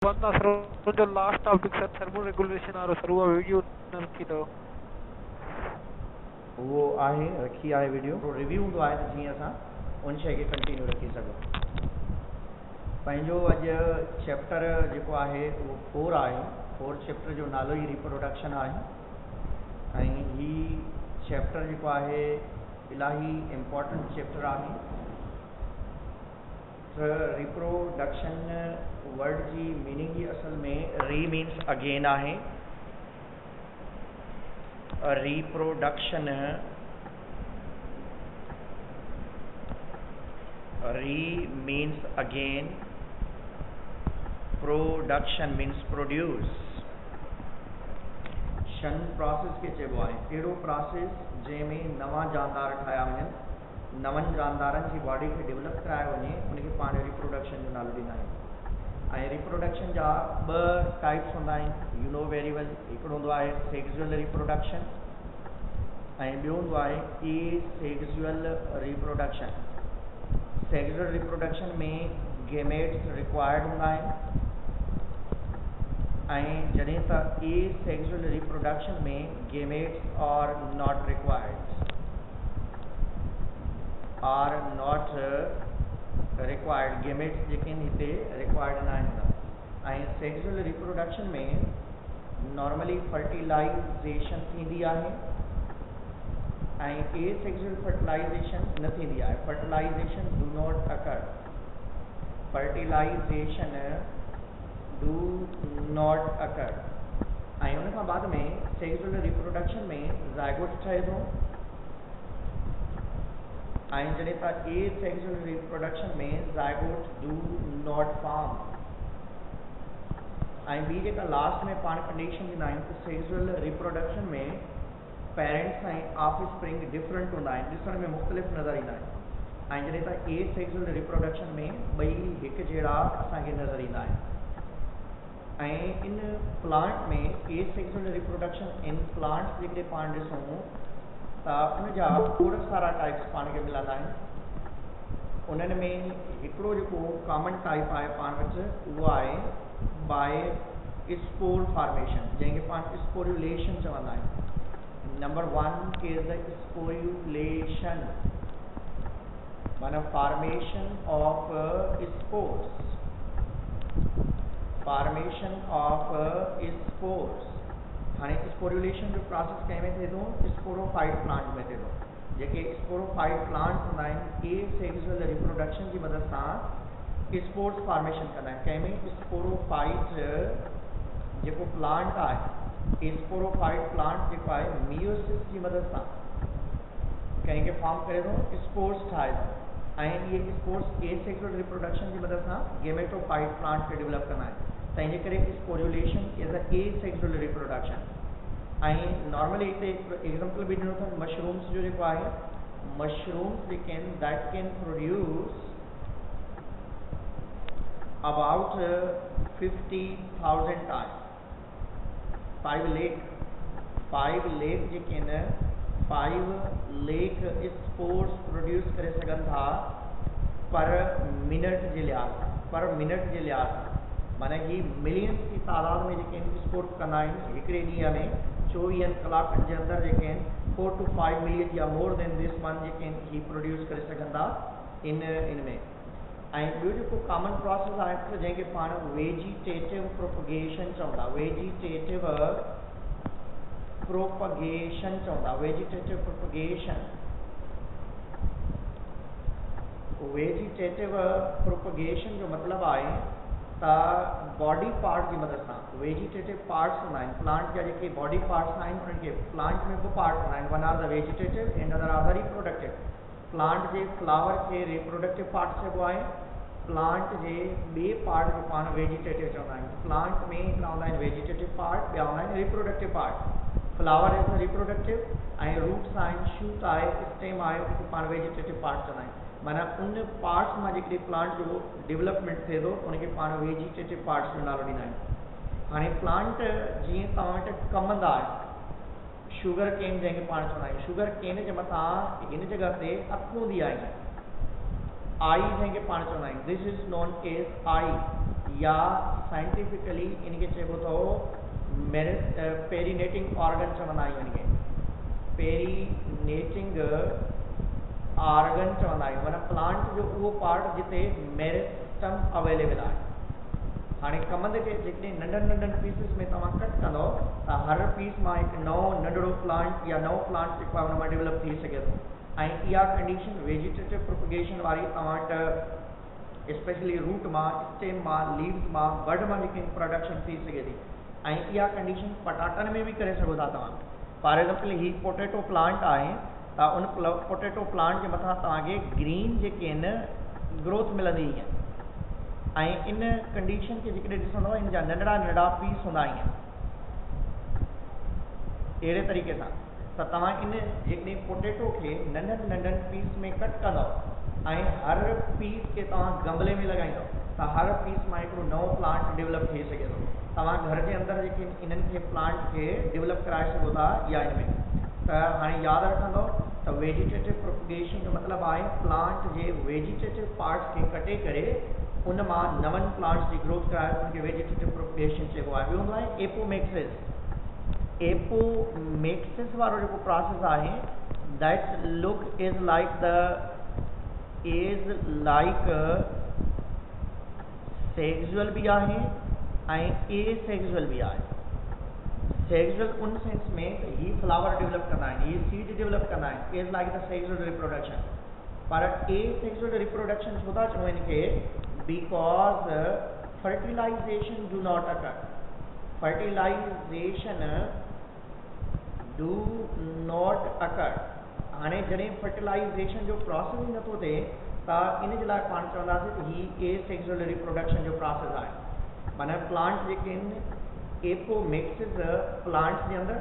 बंदा सर वो जो last topic sir thermoregulation आ रहा सर वो वीडियो न रखी अथव वो आहे रखी आहे वीडियो थोरो रिव्यू हूंदो आहे त जीअं असां उन शइ खे कंटिन्यू रखी सघूं। पंहिंजो अॼु चैप्टर जेको आहे उहो 4 आहे। 4 चैप्टर जो नालो ई रिप्रोडक्शन आहे ऐं ही चैप्टर जेको आहे इलाही इम्पोर्टेंट चैप्टर आहे। रिप्रोडक्शन वर्ड जी मीनिंग ई असल में री मीन्स अगेन आहे। रिप्रोडक्शन री means again, production means produce. शन प्रोसेस के चइबो आहे अहिड़ो प्रोसेस जंहिंमें नवां जानदार ठाहिया वञनि, नवनि जानदारनि जी बॉडी खे डेवलप करायो वञे, उनखे पाण रिप्रोडक्शन जो नालो ॾींदा आहियूं। ऐं रिप्रोडक्शन जा 2 टाइप्स हूंदा आहिनि, यू नो वेरी वेल। हिकिड़ो हूंदो आहे सेक्सुअल रिप्रोडक्शन ऐं ॿियो हूंदो आहे एसेक्सुअल रिप्रोडक्शन। सेक्सुअल रिप्रोडक्शन में गेमेट्स रिक्वायर्ड हूंदा आहिनि ऐं जॾहिं त एसेक्सुअल रिप्रोडक्शन में gametes are not required gametes जेके आहिनि हिते रिक्वायर्ड न आहिनि। ऐं सेक्सुअल रिप्रोडक्शन में नॉर्मली फर्टिलाइजेशन थींदी आहे ऐं एसेक्सुअल फर्टिलाइजेशन न थींदी आहे। Fertilisation do not occur. Fertilisation do not occur ऐं उन खां बाद में सेक्सुअल रिप्रोडक्शन में ज़ायगोट ठहे थो ऐं जॾहिं त एसेक्सुअल रिप्रोडक्शन में ज़ायगोट डू नॉट फॉर्म। ऐं ॿी जेका लास्ट में पाण कंडीशन ॾींदा आहियूं त सेक्सुअल रिप्रोडक्शन में पेरेंट्स ऐं ऑफस्प्रिंग डिफरेंट हूंदा आहिनि, ॾिसण में मुख़्तलिफ़ नज़र ईंदा आहिनि। ऐं जॾहिं त एसेक्सुअल रिप्रोडक्शन में ॿई हिकु जहिड़ा असांखे नज़र ईंदा आहिनि। ऐं इन प्लांट में एसेक्सुअल रिप्रोडक्शन इन प्लांट्स जेके पाण ॾिसूं त उनजा खोड़ सारा टाइप्स पाण खे मिलंदा आहिनि। उन्हनि में हिकिड़ो जेको कॉमन टाइप आहे पाण वटि उहो आहे बाय स्पोर फॉर्मेशन, जंहिंखे पाण स्पोरुलेशन चवंदा आहियूं। नंबर 1 इज़ द स्पोरुलेशन, माना formation of spores. Formation of spores. हाणे स्पोरुलेशन जो प्रोसेस कंहिंमें थिए थो? स्पोरोफाइट प्लांट में थिए थो। जेके स्पोरोफाइट प्लांट हूंदा आहिनि एसेक्सुअल रिप्रोडक्शन जी मदद सां स्पोर्स फॉर्मेशन कंदा आहिनि। कंहिंमें स्पोरोफाइट जेको प्लांट आहे, स्पोरोफाइट प्लांट जेको आहे मियोसिस जी मदद सां कंहिंखे फॉर्म करे थो, स्पोर्स ठाहे थो ऐं इहे स्पोर्स एसेक्सुअल रिप्रोडक्शन जी मदद सां गेमेटोफाइट प्लांट खे डेवलप कंदा आहिनि। तंहिंजे करे sporulation is a asexual reproduction. ऐं नॉर्मली हिते एग्जाम्पल बि ॾिनो अथनि मशरूम्स जो जेको आहे, मशरूम्स जेके आहिनि that can produce about 50,000 times. 5 lakh जेके आहिनि 5 लाख स्पोर्स प्रोड्यूस करे सघनि था पर मिनट जे लिहाज़ सां। माना ही मिलियंस की तादाद में जेके आहिनि स्पोर्ट कंदा आहिनि हिकिड़े ॾींहं में 24 कलाकनि जे अंदरि जेके आहिनि 4 to 5 मिलियन या मोर देन दिस वन जेके आहिनि ही प्रोड्यूस करे सघनि था इन में। ऐं ॿियो जेको कॉमन प्रोसेस आहे त जंहिंखे पाण वेजिटेटिव प्रोपगेशन चवंदा। वेजिटेटिव प्रोपगेशन जो मतिलबु आहे त बॉडी पार्ट जी मदद सां वेजिटेटिव पार्ट्स हूंदा आहिनि प्लांट जा, जेके बॉडी पार्ट्स आहिनि उन्हनि खे प्लांट में 2 पार्ट हूंदा आहिनि, one are the vegetative and other are the reproductive. Plant जे फ्लावर खे रिप्रोडक्टिव पार्ट चइबो आहे, प्लांट जे ॿिए पार्ट खे पाण वेजिटेटिव चवंदा आहियूं। प्लांट में हिकिड़ा हूंदा आहिनि वेजिटेटिव पार्ट, ॿिया हूंदा आहिनि reproductive part. Flower is reproductive ऐं रूट्स आहिनि, शूट आहे, स्टेम आहे, उनखे पाण वेजिटेटिव पार्ट चवंदा आहियूं। माना उन पार्ट्स मां जेके प्लांट जो डेवलपमेंट थिए थो उनखे पाण वेजिटेटिव पार्ट्स जो नालो ॾींदा आहियूं। हाणे प्लांट जीअं तव्हां वटि कमंदा आहे, शुगर केन जंहिंखे पाण चवंदा आहियूं, शुगर केन जे मथां हिन जॻह ते अखियूं हूंदी आहिनि, आई जंहिंखे पाण चवंदा आहियूं, this is known as eye या साइंटिफिकली इनके चइबो तो पेरीनेटिंग ऑर्गन चवंदा आहियूं इनके। पेरीनेटिंग ऑर्गन चवंदा आहियूं, माना प्लांट जो उहो पार्ट जिते मेरिस्टम अवेलेबल आहे। हाणे कमंद खे जेकॾहिं नंढनि नंढनि पीसिस में तव्हां कट कंदो त हर पीस मां हिकु नओं नंढड़ो प्लांट या नओं प्लांट जेको आहे हुन मां डेवलप थी सघे थो। ऐं इहा कंडीशन वेजिटेटिव प्रोपगेशन वारी तव्हां वटि स्पेशली रूट मां, स्टेम मां, लीव्स मां, बड मां जेकी प्रोडक्शन थी सघे थी। ऐं इहा कंडीशन पटाटनि में बि करे सघो था तव्हां। For example he potato plant आहे त उन पोटेटो प्लांट जे मथां तव्हांखे ग्रीन जेके आहिनि ग्रोथ मिलंदी आहे। ऐं इन कंडीशन खे जेकॾहिं ॾिसंदव इन जा नंढड़ा नंढड़ा पीस हूंदा आहिनि अहिड़े तरीक़े सां त तव्हां इन जेकॾहिं पोटेटो खे नंढनि नंढनि पीस में कट कंदव ऐं हर पीस खे तव्हां गमले में लॻाईंदव त हर पीस मां हिकिड़ो नओं प्लांट डेवलप थी सघे थो। तव्हां घर जे अंदरि जेके इन्हनि खे प्लांट खे डेवलप कराए सघो था या इनमें त हाणे यादि रखंदव त वेजिटेटिव प्रोपगेशन जो मतिलबु आहे प्लांट जे वेजिटेटिव पार्ट्स खे कटे करे उन मां नवनि प्लांट्स जी ग्रोथ कराए उनखे वेजिटेटिव प्रोपगेशन चइबो आहे। ॿियो हूंदो आहे एपोमेक्सिस। एपोमेक्सिस वारो जेको प्रोसेस आहे that look is like sexual भी आहे ऐं एसेक्सुअल भी आहे। सेक्सुअल उन सेंस में त ही फ्लावर डेवलप कंदा आहिनि, ही सीड डेवलप कंदा आहिनि, is like the sexual reproduction. पर एसेक्सुअल रिप्रोडक्शन छो था चऊं इनखे? Because fertilization do not occur. Fertilisation do not occur. हाणे जॾहिं फर्टिलाइजेशन जो प्रोसेस ई नथो थिए त इन जे लाइ पाण चवंदासीं त ही एसेक्सुअल रिप्रोडक्शन जो प्रोसेस आहे। माना प्लांट जेके आहिनि एपोमेक्सिस प्लांट्स जे अंदरि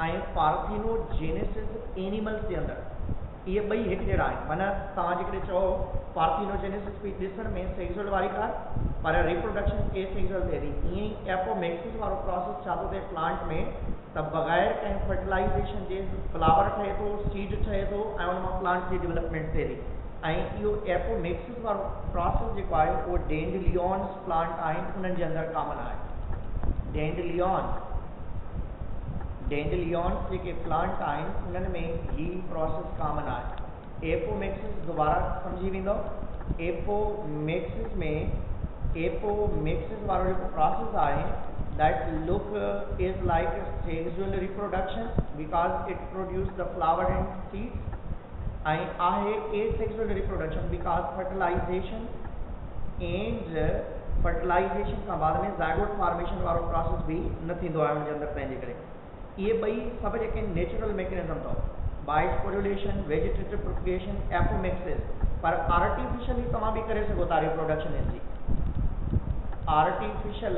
ऐं पार्थिनोजेनेसिस एनिमल्स जे अंदरि, इहे ॿई हिकु जहिड़ा आहिनि। माना तव्हां जेकॾहिं चओ पार्थिनोजेनेसिस बि ॾिसण में सेक्सुअल वारी कार पर रिप्रोडक्शन एसेक्सुअल थिए थी। ईअं ई एपोमेक्सिस वारो प्रोसेस छा थो थिए प्लांट में त बग़ैर कंहिं फर्टिलाइजेशन जे फ्लावर ठहे थो, सीड ठहे थो ऐं उन मां प्लांट जी डेवलपमेंट थिए थी। ऐं इहो एपोमेक्सिस वारो प्रोसेस जेको आहे उहो डेंडलियॉन्स प्लांट आहिनि उन्हनि जे अंदरि कॉमन आहे। डेंडलियॉन्स जेके प्लांट आहिनि उन्हनि में ही प्रोसेस कॉमन आहे। एपोमेक्सिस दोबारा सम्झी वेंदो। एपोमेक्सिस वारो जेको प्रोसेस आहे that look is like sexual reproduction because it produce the flower and seeds. ऐं आहे एसेक्सुअल रिप्रोडक्शन बिकॉज फर्टिलाइजेशन खां बाद में ज़ाइगोट फॉर्मेशन वारो प्रोसेस भी न थींदो आहे उनजे अंदरि। तंहिंजे करे इहे ॿई सभु जेके नेचुरल मैकेनिज़म अथव बायोस्पोरुलेशन, वेजिटेटिव प्रोपगेशन, एपोमेक्सिस। पर आर्टिफिशियली तव्हां बि करे सघो था रिप्रोडक्शन हिनजी। आर्टिफिशियल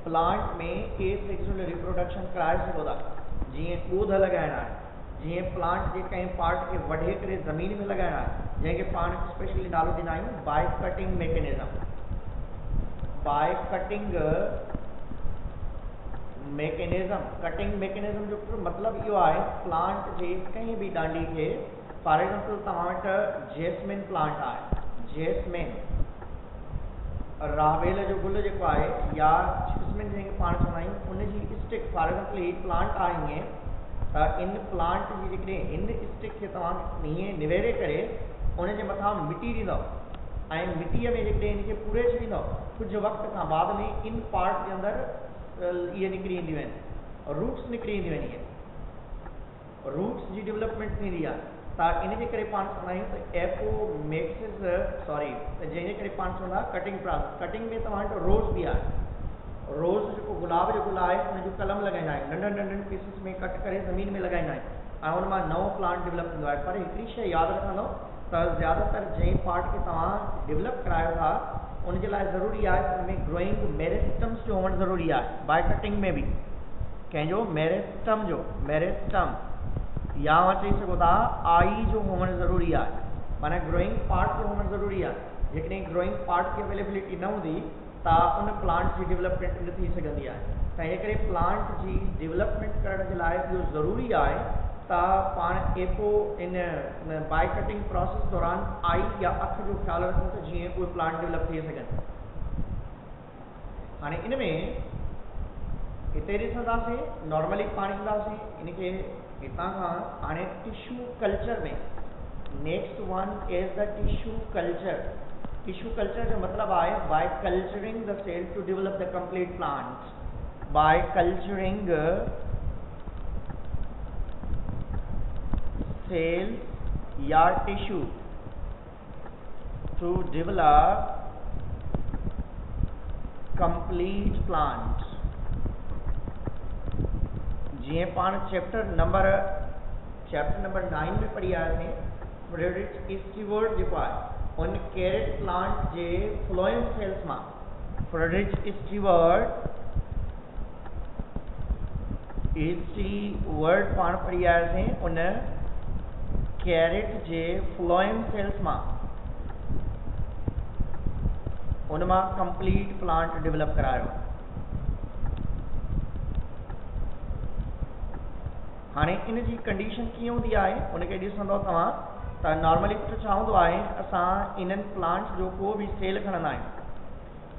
प्लांट में एसेक्सुअल रिप्रोडक्शन कराए सघो था। जीअं ॻोध लॻाइणु आहे, जीअं प्लांट जे कंहिं पार्ट खे वढे करे ज़मीन में लॻाइणु आहे जंहिंखे पाण स्पेशली नालो ॾींदा आहियूं by cutting mechanism. By cutting mechanism जो मतिलबु इहो आहे प्लांट जे कंहिं बि डांडी खे फॉर एग्जाम्पल तव्हां वटि जेस्मिन प्लांट आहे, जेस्मिन रावेल जो गुल जेको आहे या जेस्मिन जंहिंखे पाण चवंदा आहियूं उनजी stick for example he plant आहे ईअं त इन प्लांट जी जेकॾहिं हिन स्टिक खे तव्हां हीअं निवेरे करे उनजे मथां मिटी ॾींदव ऐं मिटीअ में जेकॾहिं इनखे पूरे छॾींदव कुझु वक़्त खां बाद में इन पार्ट जे अंदरि इहे निकिरी ईंदियूं आहिनि, रूट्स निकिरी ईंदियूं आहिनि। इहे रूट्स जी डेवलपमेंट थींदी आहे त इन जे करे पाण चवंदा आहियूं त एपोमेक्सिस त जंहिंजे करे पाण चवंदा कटिंग प्रोसेस। कटिंग में तव्हां वटि रोज़ बि आहे। रोज़ जेको गुलाब जो गुल आहे उनजो कलम लॻाईंदा आहियूं, नंढनि नंढनि पीसिस में कट करे ज़मीन में लॻाईंदा आहियूं ऐं उन मां नओं प्लांट डेवलप थींदो आहे। पर हिकिड़ी शइ यादि रखंदव त ज़्यादातर जंहिं पार्ट खे तव्हां डेवलप करायो था उनजे लाइ ज़रूरी आहे त उनमें ग्रोइंग मेरिस्टम्स जो हुअणु ज़रूरी आहे। बाय कटिंग में बि कंहिंजो मेरिस्टम या चई सघो था आई जो हुअणु ज़रूरी आहे। माना ग्रोइंग पार्ट जो हुअणु ज़रूरी आहे। जेकॾहिं ग्रोइंग पार्ट की अवेलेबिलिटी न हूंदी त उन प्लांट जी डेवलपमेंट न थी सघंदी आहे। तंहिं करे प्लांट जी डेवलपमेंट करण जे लाइ इहो ज़रूरी आहे त पाण इन बाय कटिंग प्रोसेस दौरान आई या अख जो ख़्यालु रखूं त जीअं कोई प्लांट डेवलप थी सघनि। हाणे इन में हिते ॾिसंदासीं नॉर्मली पाण ईंदासीं इनखे हितां खां हाणे टिश्यू कल्चर में next one is the tissue culture. Tissue culture जो मतलब है by culturing the cell to develop the complete plant, by culturing cell या tissue to develop complete plant. जी पान चैप्टर नंबर 9 में पढ़ी आए थे फ्रेडरिक स्टीवर्ट जो है उन कैरेट प्लांट के फ्लोएम सेल्स में फ्रेडरिक स्टीवर्ट पान पढ़ी आए थे उन कैरेट के फ्लोएम सेल्स में उनमें कंप्लीट प्लांट डेवलप करायो। हाणे इन जी कंडीशन कीअं हूंदी आहे उनखे ॾिसंदो तव्हां त नॉर्मली कुझु छा हूंदो आहे असां इन्हनि प्लांट्स जो को बि सेल खणंदा आहियूं।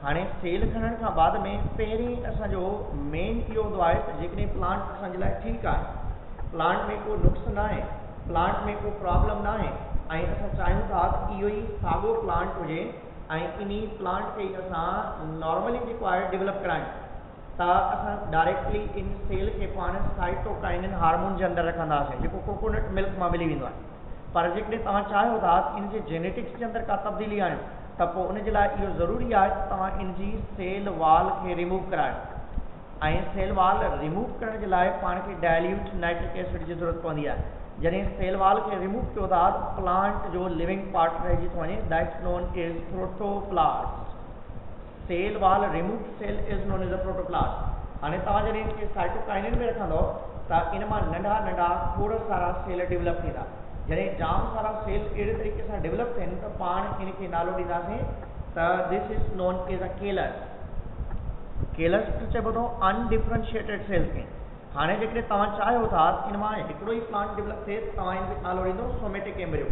हाणे सेल खणण खां बाद में पहिरीं असांजो मेन इहो हूंदो आहे त जेकॾहिं प्लांट असांजे लाइ ठीकु आहे, प्लांट में को नुक़्स न आहे, प्लांट में को प्रॉब्लम न आहे ऐं असां चाहियूं था त इहो ई साॻियो प्लांट हुजे ऐं इन प्लांट के असां नॉर्मली जेको आहे डेवलप करायूं त असां डायरेक्टली इन सेल के पाण साइटोकाइनिन हार्मोन जे अंदरि रखंदासीं जेको कोकोनट मिल्क मां मिली वेंदो आहे। पर जेकॾहिं तव्हां चाहियो था इन जे जेनेटिक्स जे अंदरि का तब्दीली आणियो त पोइ उन जे लाइ इहो ज़रूरी आहे त तव्हां इन जी सेल वाल खे रिमूव करायो ऐं सेल वाल रिमूव करण जे लाइ पाण खे डाइल्यूट नाइट्रिक एसिड जी ज़रूरत पवंदी आहे। जॾहिं सेल वाल खे रिमूव कयो था प्लांट जो लिविंग पार्ट रहिजी थो वञे, that's known is protoplast. Cell wall remove cell is known is a protoplast. हाणे तव्हां जॾहिं इनखे साइटोकाइनिन में रखंदो त इन मां नंढा नंढा खोड़ सारा सेल डेवलप थींदा। जॾहिं जाम सारा सेल अहिड़े तरीक़े सां डेवलप थियनि त पाण इनखे नालो ॾींदासीं त this is known is a callus. Callus चइबो अथव अनडिफ्रेंशिएटेड सेल्स खे। हाणे जेकॾहिं तव्हां चाहियो था इन मां हिकिड़ो ई प्लांट डेवलप थिए तव्हां इनखे नालो ॾींदो सोमेटिक एम्ब्रियो।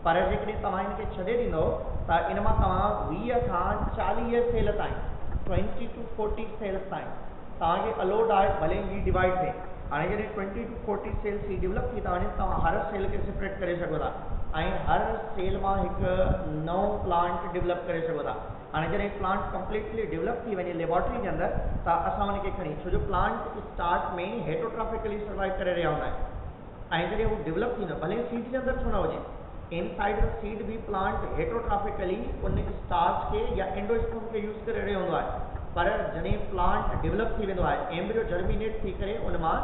पर जेकॾहिं तव्हां इनखे छॾे ॾींदो त इन मां तव्हां 20 खां 40 सेल ताईं 20 to 40 सेल्स ताईं तव्हांखे अलोड आहे भले ही डिवाइड थिए। हाणे जॾहिं 20 to 40 सेल्स ही डेवलप थी था वञे तव्हां हर सेल खे सेपरेट करे सघो था ऐं हर सेल मां हिकु नओं प्लांट डेवलप करे सघो था। हाणे जॾहिं प्लांट कंप्लीटली डेवलप थी वञे लेबोरेटरी के अंदर त असां उनखे खणी छो जो प्लांट स्टार्ट में हेटरोट्रॉपिकली सर्वाइव करे रहिया हूंदा आहिनि ऐं जॾहिं उहो डेवलप थींदो भले सीड जे अंदर छो न हुजे इनसाइड द सीड भी प्लांट हेटरोट्रॉपिकली उन स्टार्च के या एंडोस्पर्म के यूज़ करे रहियो हूंदो आहे। पर जॾहिं प्लांट डेवलप थी वेंदो आहे एम्ब्रियो जर्मिनेट थी करे उन मां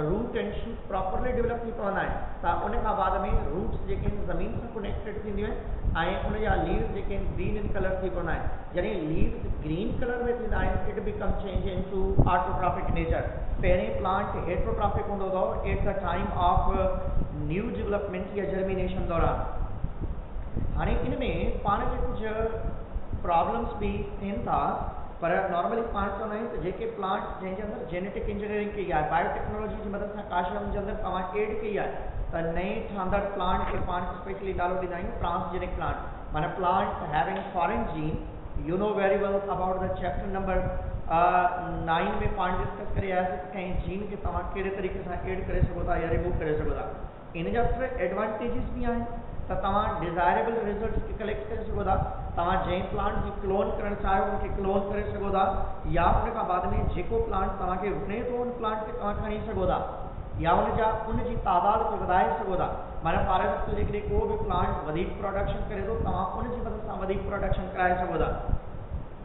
root and shoot properly develop थी पवंदा आहिनि त उन खां बाद में रूट्स जेके आहिनि ज़मीन सां कनेक्टेड थींदियूं आहिनि ऐं उन जा लीव्स जेके आहिनि ग्रीन इन कलर थी पवंदा आहिनि। जॾहिं लीव्स ग्रीन कलर में थींदा आहिनि it become change in to autotrophic nature. पहिरें प्लांट हेटरोट्रॉपिक हूंदो अथव at the time of new development या जर्मिनेशन दौरान। हाणे इन में पाण खे कुझु प्रॉब्लम्स भी थियनि था पर नॉर्मली पाण चवंदा आहियूं त जेके प्लांट जंहिंजे अंदरि जेनेटिक इंजीनियरिंग कई आहे बायोटेक्नोलॉजी जी मदद सां काशम जे अंदरि तव्हां एड कई आहे त नए ठहंदड़ प्लांट खे पाण स्पेशली नालो ॾींदा आहियूं ट्रांसजेनिक प्लांट माना plant having foreign gene. You know very well about the chapter number 9 में पाण डिस्कस करे आयासीं त कंहिं जीन खे तव्हां कहिड़े तरीक़े सां एड करे सघो था या रिमूव करे सघो था। इन जा एडवांटेजिस भी आहिनि त तव्हां डिज़ायरेबल रिजल्ट्स खे कलेक्ट करे सघो था। तव्हां जंहिं प्लांट जी क्लोन करणु चाहियो उनखे क्लोन करे सघो था या उन खां बाद में जेको प्लांट तव्हांखे वणे थो उन प्लांट खे तव्हां खणी सघो था या उन जी तादाद खे वधाए सघो था। माना फॉर एग्जाम्पल जेकॾहिं को बि प्लांट वधीक प्रोडक्शन करे थो तव्हां उन जी मदद सां वधीक प्रोडक्शन कराए सघो था।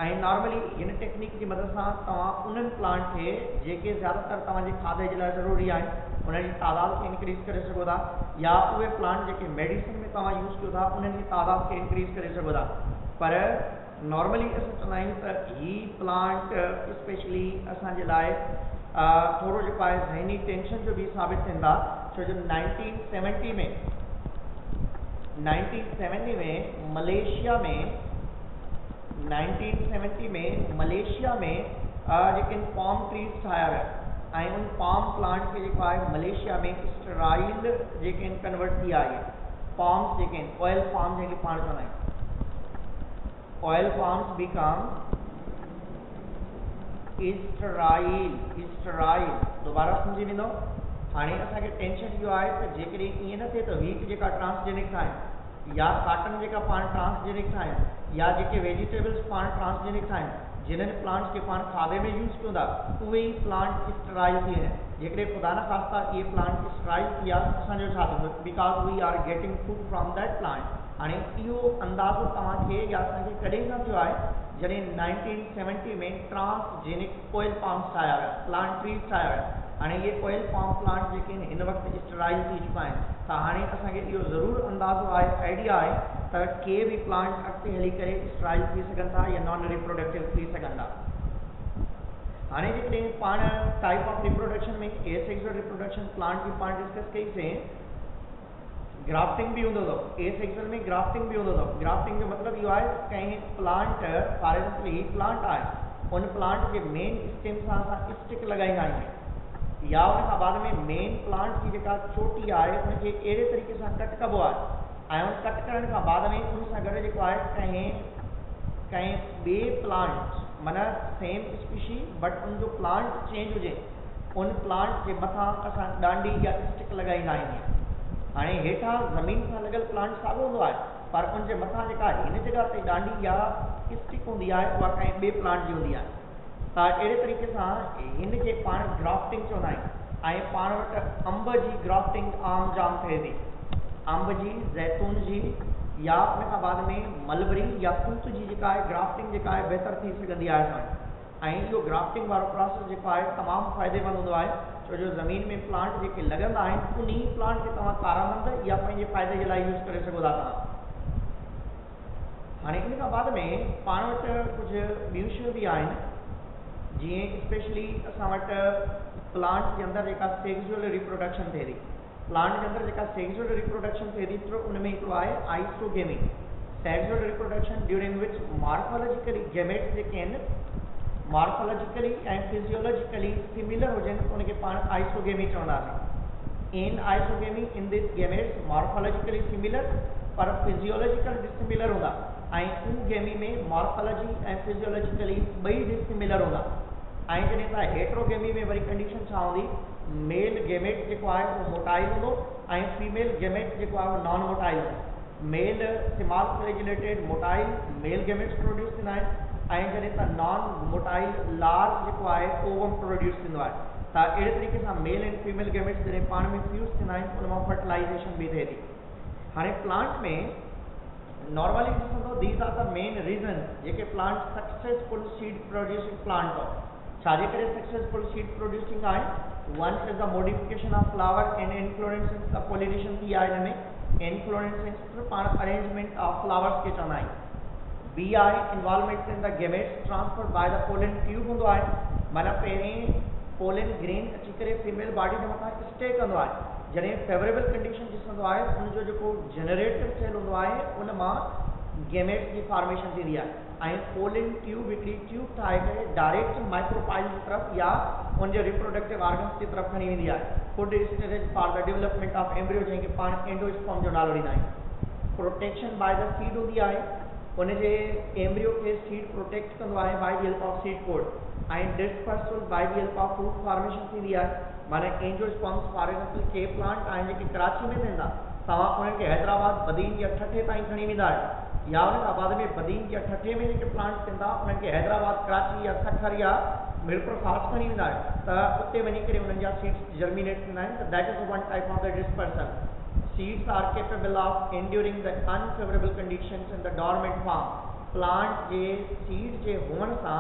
ऐं नॉर्मली हिन टेक्निक की मदद सां तव्हां उन्हनि प्लांट खे जेके ज़्यादातर तव्हांजे खाधे जे लाइ ज़रूरी आहिनि उन्हनि जी तादाद खे इंक्रीज़ करे सघो था या उहे प्लांट जेके मेडिसिन में तव्हां यूज़ कयो था उन्हनि जी तादाद खे इंक्रीज़ करे सघो था। पर नॉर्मली असां चवंदा आहियूं त ही प्लांट स्पेशली असांजे लाइ थोरो जेको आहे ज़हनी टेंशन जो भी साबित थींदा छो जो 1970 में मलेशिया में जेके पाम ट्रीज ठाहिया विया ऐं उन पाम प्लांट खे जेको आहे मलेशिया में स्टेराइल जेके कन्वर्ट थी आहे पाम्स जेके आहिनि ऑयल पाम जंहिंखे पाण चवंदा आहियूं ऑयल पाम्स बिकम स्टराइल दोबारा समझी वेंदो। हाणे असांखे टेंशन इहो आहे त जेकॾहिं ईअं न थिए त वीट जेका ट्रांसजेनिक ठाहिनि या काटन जेका पाण ट्रांसजेनिक ठाहिनि या जेके वेजिटेबल्स पाण ट्रांसजेनिक ठाहिनि जिन्हनि प्लांट्स के पाण खाधे में यूज़ कयूं था उहे ई प्लांट स्टराइल थी वेंदा आहिनि। जेकॾहिं ख़ुदा न ख़ास्ता इहे प्लांट स्टराइल थी विया असांजो छा थींदो because we are getting food from that plant. हाणे इहो अंदाज़ो तव्हांखे या असांखे कॾहिं खां थियो आहे जॾहिं 1970 में ट्रांसजेनिक ऑयल पाम्स ठाहिया विया प्लांट ट्रीज ठाहिया विया। हाणे इहे ऑयल पाम प्लांट जेके आहिनि हिन वक़्तु स्टराइल थी चुका आहिनि त हाणे असांखे इहो ज़रूरु अंदाज़ो आहे आइडिया आहे त के बि प्लांट अॻिते हली करे स्टराइल थी सघनि था या नॉन रिप्रोडक्टिव थी सघनि था। हाणे जेकॾहिं पाण टाइप ऑफ रिप्रोडक्शन में एसेक्सुअल रिप्रोडक्शन प्लांट जी पाण डिस्कस कईसीं ग्राफ्टिंग भी हूंदो अथव एसेक्सुअल में ग्राफ्टिंग भी हूंदो अथव। ग्राफ्टिंग जो मतिलबु इहो आहे कंहिं plant for example he plant आहे उन प्लांट जे मेन स्टेम सां असां स्टिक लॻाईंदा आहियूं या उन खां बाद में मेन प्लांट की जेका चोटी आहे उनखे अहिड़े तरीक़े सां कट कबो आहे ऐं उन कट करण खां बाद में उन सां गॾु जेको आहे कंहिं ॿिए प्लांट माना सेम स्पीशी बट उनजो प्लांट चेंज हुजे उन प्लांट जे मथां असां डांडी या स्टिक लॻाईंदा आहियूं। हाणे हेठां ज़मीन सां लॻियल प्लांट साॻियो हूंदो आहे पर उनजे मथां जेका हिन जॻह ते डांडी या स्टिक हूंदी आहे उहा कंहिं ॿिए प्लांट जी हूंदी आहे। त अहिड़े तरीक़े सां हिन खे पाण ग्राफ्टिंग चवंदा आहियूं। ऐं पाण वटि अंब जी ग्राफ्टिंग आम जाम थिए थी अंब जी ज़ैतून जी या उन खां बाद में मलबरी या तूत जी जेका आहे ग्राफ्टिंग जेका आहे बहितर थी सघंदी आहे असां। ऐं इहो ग्राफ्टिंग वारो प्रोसेस जेको आहे तमामु फ़ाइदेमंद हूंदो आहे छो जो ज़मीन में प्लांट जेके लॻंदा आहिनि उन ई प्लांट खे तव्हां कारामंद या पंहिंजे फ़ाइदे जे लाइ यूज़ करे सघो था तव्हां। हाणे इन खां बाद में पाण वटि कुझु ॿियूं शयूं बि आहिनि जीअं स्पेशली असां वटि प्लांट जे अंदरि जेका सेक्सुअल रिप्रोडक्शन थिए थी प्लांट जे अंदरि जेका सेक्सुअल रिप्रोडक्शन थिए थी त उन में हिकिड़ो आहे isogamy sexual reproduction during which morphologically gametes जेके आहिनि मॉर्फोलॉजिकली ऐं फिजियोलॉजिकली सिमिलर हुजनि उनखे पाण आइसोगेमी चवंदासीं। In isogamy in this gametes morphologically similar पर फिजियोलॉजिकल डिसिमिलर हूंदा ऐं उन गेमी में मॉर्फोलॉजी ऐं फिजियोलॉजिकली ॿई डिसिमिलर हूंदा। ऐं जॾहिं तव्हां हेट्रोगेमी में वरी कंडीशन छा हूंदी मेल गेमेट जेको आहे उहो मोटाइल हूंदो ऐं फीमेल गेमेट जेको आहे उहो नॉन मोटाइल हूंदो। Male small flagellated motile male gametes produce थींदा आहिनि ऐं जॾहिं त नॉन मोटाइल लार्ज जेको आहे ओवम प्रोड्यूस थींदो आहे। त अहिड़े तरीक़े सां मेल एंड फीमेल गेमेट्स जॾहिं पाण में फ्यूज़ थींदा आहिनि उन मां फर्टिलाइज़ेशन बि थिए थी। हाणे प्लांट में नॉर्मली ॾिसंदो these are the main reason जेके plant successful seed producing plant अथव छाजे करे सक्सेसफुल सीड प्रोड्यूसिंग आहे। One is the modification of flower and inflorescence the pollination थी आहे हिन में इन्फ्लोरेसेंस पाण अरेंजमेंट ऑफ फ्लावर्स खे चवंदा आहियूं। बी आहे involvement in the gametes transfer by the pollen tube हूंदो आहे माना पहिरें पोलन ग्रेन अची करे फीमेल बॉडी जे मथां स्टे कंदो आहे जॾहिं फेवरेबल कंडीशन ॾिसंदो आहे उनजो जेको जनरेटर सेल हूंदो आहे उन मां गेमेट्स की फॉर्मेशन थींदी आहे ऐं पोलन ट्यूब हिकिड़ी ट्यूब ठाहे करे डायरेक्ट माइक्रोपाइल की तरफ या उनजे रिप्रोडक्टिव ऑर्गन्स की तरफ खणी वेंदी आहे। Food stage for the development of embryo जंहिंखे पाण एंडोस्पर्म जो नालो ॾींदा आहियूं। प्रोटेक्शन बाय द सीड हूंदी आहे उनजे एम्ब्रियो खे सीड प्रोटेक्ट कंदो आहे by the help of seed coat ऐं dispersal by the help of fruit formation थींदी आहे माना एंजियोस्पर्म्स फॉर एग्जाम्पल के प्लांट आहिनि जेके कराची में वेंदा तव्हां उन्हनि खे हैदराबाद बदीन या ठठे ताईं खणी वेंदा आहियो या उन खां बाद में बदीन या ठठे में जेके प्लांट्स थींदा उन्हनि खे हैदराबाद कराची या सखर या मिरपुर खास खणी वेंदा आहियो त उते वञी करे उन्हनि जा सीड्स जर्मिनेट थींदा आहिनि त that is one type of the dispersal. Seeds are capable of enduring the unfavorable conditions in the dormant form. Plant J seed जे हुअण सां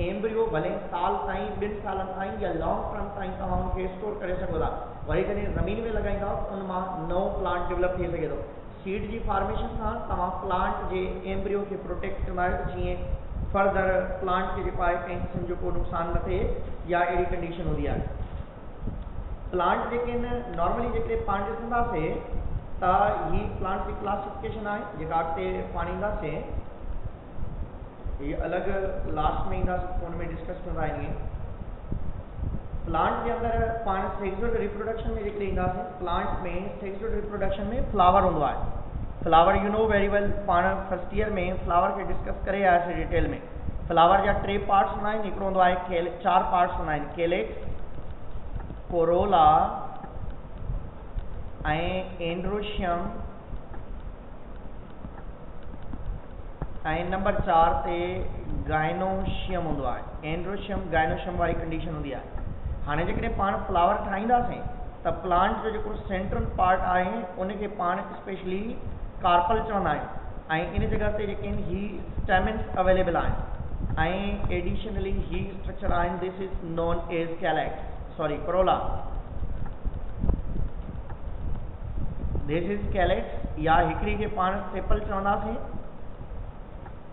एम्ब्रियो भले साल ताईं 2 सालनि ताईं या लॉन्ग टर्म ताईं तव्हां उनखे स्टोर करे सघो था वरी जॾहिं ज़मीन में लॻाईंदा उन मां नओं प्लांट डेवलप थी सघे थो। सीड जी फॉर्मेशन सां तव्हां प्लांट जे एम्ब्रियो खे प्रोटेक्ट कंदा आहियो जीअं फर्दर प्लांट खे जेको आहे कंहिं क़िस्म जो को नुक़सान न थिए या अहिड़ी कंडीशन हूंदी आहे। प्लांट जेके आहिनि नॉर्मली जेके पाण ॾिसंदासीं त ही प्लांट जी क्लासिफिकेशन आहे जेका अॻिते पाण ईंदासीं हीअ अलॻि लास्ट में ईंदासीं हुन में डिस्कस कंदा आहियूं। प्लांट जे अंदरि पाण सेक्सुअल रिप्रोडक्शन में जेके ईंदासीं प्लांट में सेक्सुअल रिप्रोडक्शन में फ्लावर हूंदो आहे। Flower you know very well पाण फर्स्ट ईयर में फ्लावर खे डिस्कस करे आयासीं डिटेल में फ्लावर जा 3 पार्ट्स हूंदा आहिनि, हिकिड़ो हूंदो आहे 4 पार्ट्स हूंदा आहिनि, कैलिक्स, कोरोला ऐं एंड्रोशियम, ऐं नंबर 4 ते गाइनोशियम हूंदो आहे। एंड्रोशियम गाइनोशियम वारी कंडीशन हूंदी आहे। हाणे जेकॾहिं पाण फ्लावर ठाहींदासीं त प्लांट जो जेको सेंट्रल पार्ट आहे उनखे पाण स्पेशली कार्पल चवंदा आहियूं, ऐं इन जॻह ते जेके आहिनि ही स्टेमिन्स अवेलेबल आहिनि, ऐं एडिशनली ही स्ट्रक्चर आहिनि, this is known as calyx, sorry corolla, this is calyx, या हिकिड़ी खे पाण सेपल चवंदासीं,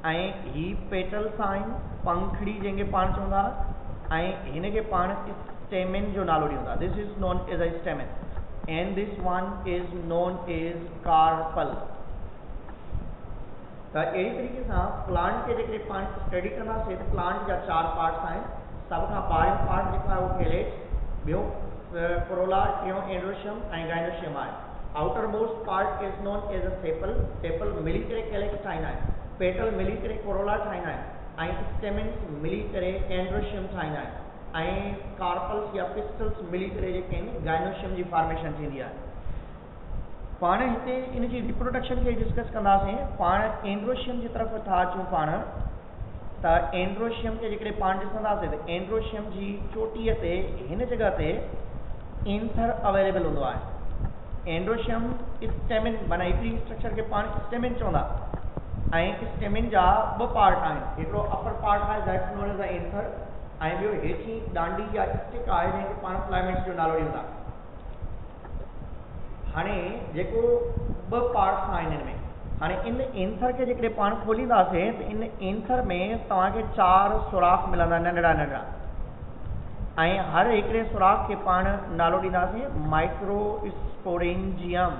ऐं ही पेटल्स आहिनि, पंखड़ी जंहिंखे पाण चवंदा, ऐं हिन खे पाण स्टेमिन जो नालो ॾींदा, this is known as a stamen, and this one is known as carpel. त अहिड़ी तरीक़े सां प्लांट खे जेकॾहिं पाण स्टडी कंदासीं त प्लांट जा 4 पार्ट्स आहिनि। सभ खां ॿाहिरियों पार्ट जेको आहे उहो कैलेक्स, ॿियो कोरोला, टियों एंड्रोशियम ऐं गाइनोशियम आहे। Outer most part is known as a sepal, sepal मिली करे कैलेक्स ठाहींदा आहिनि, पेटल मिली करे कोरोला ठाहींदा आहिनि, ऐं स्टेमिन्स मिली करे एंड्रोशियम ठाहींदा आहिनि, ऐं कार्पल्स या पिस्टल्स मिली करे जेके आहिनि गाइनोशियम जी फॉर्मेशन थींदी आहे। पाण हिते इन जी रिप्रोडक्शन खे डिस्कस कंदासीं। पाण एंड्रोशियम जी तरफ़ था अचूं पाण, त एंड्रोशियम खे जेकॾहिं पाण ॾिसंदासीं त एंड्रोशियम जी चोटीअ ते हिन जॻह ते एंथर अवेलेबल हूंदो आहे। एंड्रोशियम स्टेमिन माना हिकिड़ी स्ट्रक्चर खे पाण स्टेमिन चवंदा, ऐं स्टेमिन जा 2 पार्ट आहिनि, हिकिड़ो अपर पार्ट आहे that's known as a anther, ऐं ॿियो हेठीं डांडी या स्टिक आहे जंहिंखे पाण फिलामेंट्स जो नालो ॾींदा। हाणे जेको 2 पार्ट्स आहिनि हिन में, हाणे इन एंथर खे जेकॾहिं पाण खोलींदासीं त इन एंथर में तव्हांखे 4 सुराख मिलंदा नंढड़ा नंढड़ा, ऐं हर हिकिड़े सुराख खे पाण नालो ॾींदासीं माइक्रोस्पोरेंजियम।